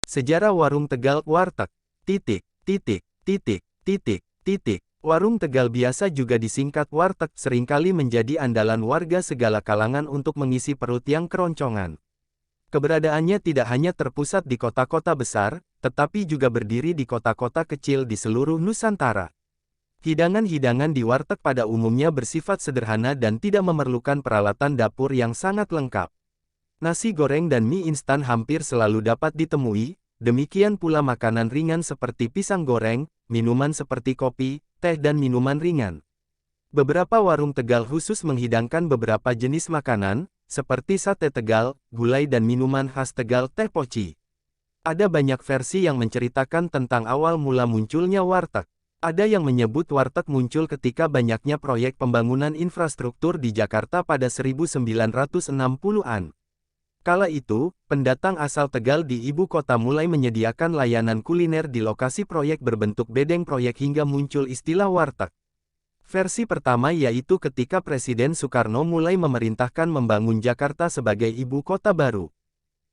Sejarah Warung Tegal Warteg. Titik, titik, titik, titik, titik. Warung Tegal biasa juga disingkat warteg seringkali menjadi andalan warga segala kalangan untuk mengisi perut yang keroncongan. Keberadaannya tidak hanya terpusat di kota-kota besar, tetapi juga berdiri di kota-kota kecil di seluruh Nusantara. Hidangan-hidangan di warteg pada umumnya bersifat sederhana dan tidak memerlukan peralatan dapur yang sangat lengkap. Nasi goreng dan mie instan hampir selalu dapat ditemui, demikian pula makanan ringan seperti pisang goreng, minuman seperti kopi, teh dan minuman ringan. Beberapa warung Tegal khusus menghidangkan beberapa jenis makanan, seperti sate Tegal, gulai dan minuman khas Tegal teh poci. Ada banyak versi yang menceritakan tentang awal mula munculnya warteg. Ada yang menyebut warteg muncul ketika banyaknya proyek pembangunan infrastruktur di Jakarta pada 1960-an. Kala itu, pendatang asal Tegal di ibu kota mulai menyediakan layanan kuliner di lokasi proyek berbentuk bedeng proyek hingga muncul istilah warteg. Versi pertama yaitu ketika Presiden Soekarno mulai memerintahkan membangun Jakarta sebagai ibu kota baru.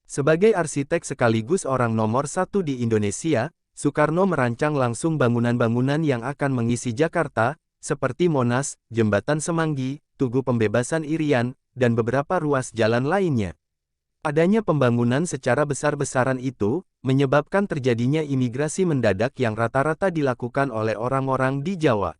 Sebagai arsitek sekaligus orang nomor satu di Indonesia, Soekarno merancang langsung bangunan-bangunan yang akan mengisi Jakarta, seperti Monas, Jembatan Semanggi, Tugu Pembebasan Irian, dan beberapa ruas jalan lainnya. Adanya pembangunan secara besar-besaran itu, menyebabkan terjadinya imigrasi mendadak yang rata-rata dilakukan oleh orang-orang di Jawa.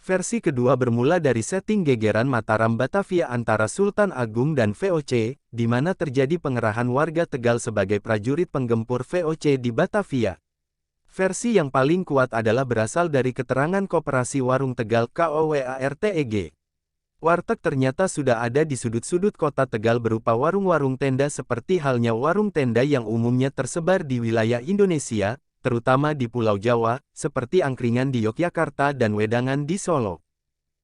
Versi kedua bermula dari setting gegeran Mataram Batavia antara Sultan Agung dan VOC, di mana terjadi pengerahan warga Tegal sebagai prajurit penggempur VOC di Batavia. Versi yang paling kuat adalah berasal dari keterangan Koperasi Warung Tegal KOWARTEG. Warteg ternyata sudah ada di sudut-sudut kota Tegal berupa warung-warung tenda seperti halnya warung tenda yang umumnya tersebar di wilayah Indonesia, terutama di Pulau Jawa, seperti angkringan di Yogyakarta dan wedangan di Solo.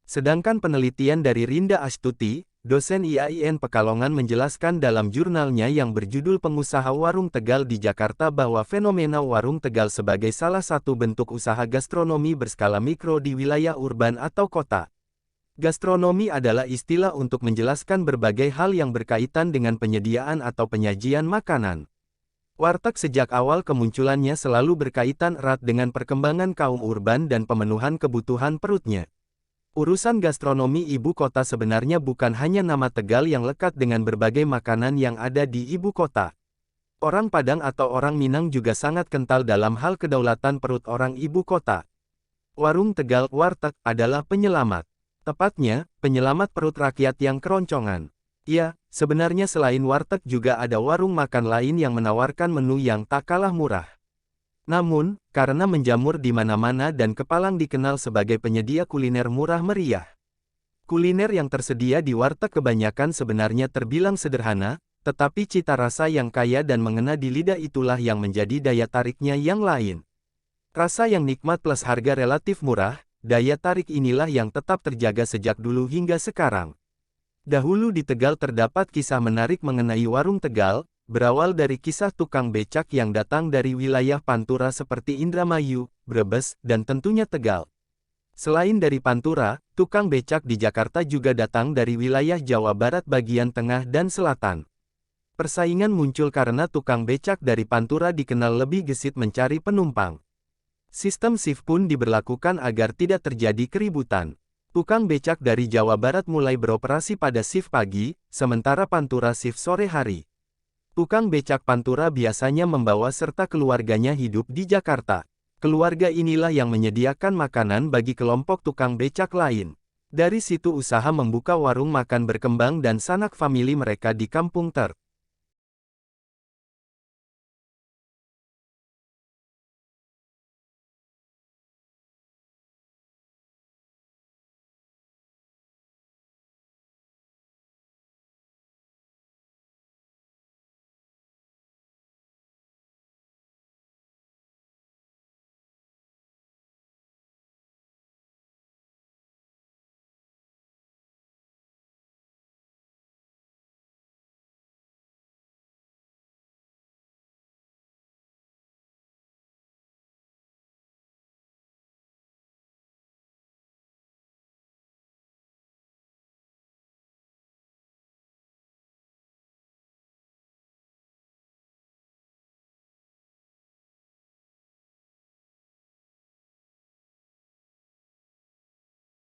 Sedangkan penelitian dari Rinda Astuti, dosen IAIN Pekalongan menjelaskan dalam jurnalnya yang berjudul Pengusaha Warung Tegal di Jakarta bahwa fenomena warung Tegal sebagai salah satu bentuk usaha gastronomi berskala mikro di wilayah urban atau kota. Gastronomi adalah istilah untuk menjelaskan berbagai hal yang berkaitan dengan penyediaan atau penyajian makanan. Warteg sejak awal kemunculannya selalu berkaitan erat dengan perkembangan kaum urban dan pemenuhan kebutuhan perutnya. Urusan gastronomi ibu kota sebenarnya bukan hanya nama Tegal yang lekat dengan berbagai makanan yang ada di ibu kota. Orang Padang atau orang Minang juga sangat kental dalam hal kedaulatan perut orang ibu kota. Warung Tegal warteg adalah penyelamat. Tepatnya, penyelamat perut rakyat yang keroncongan. Ya, sebenarnya selain warteg juga ada warung makan lain yang menawarkan menu yang tak kalah murah. Namun, karena menjamur di mana-mana dan Kepalang dikenal sebagai penyedia kuliner murah meriah. Kuliner yang tersedia di warteg kebanyakan sebenarnya terbilang sederhana, tetapi cita rasa yang kaya dan mengena di lidah itulah yang menjadi daya tariknya yang lain. Rasa yang nikmat plus harga relatif murah, daya tarik inilah yang tetap terjaga sejak dulu hingga sekarang. Dahulu di Tegal terdapat kisah menarik mengenai warung Tegal, berawal dari kisah tukang becak yang datang dari wilayah Pantura seperti Indramayu, Brebes, dan tentunya Tegal. Selain dari Pantura, tukang becak di Jakarta juga datang dari wilayah Jawa Barat bagian tengah dan selatan. Persaingan muncul karena tukang becak dari Pantura dikenal lebih gesit mencari penumpang. Sistem shift pun diberlakukan agar tidak terjadi keributan. Tukang becak dari Jawa Barat mulai beroperasi pada shift pagi, sementara Pantura shift sore hari. Tukang becak Pantura biasanya membawa serta keluarganya hidup di Jakarta. Keluarga inilah yang menyediakan makanan bagi kelompok tukang becak lain. Dari situ usaha membuka warung makan berkembang dan sanak famili mereka di Kampung Ter.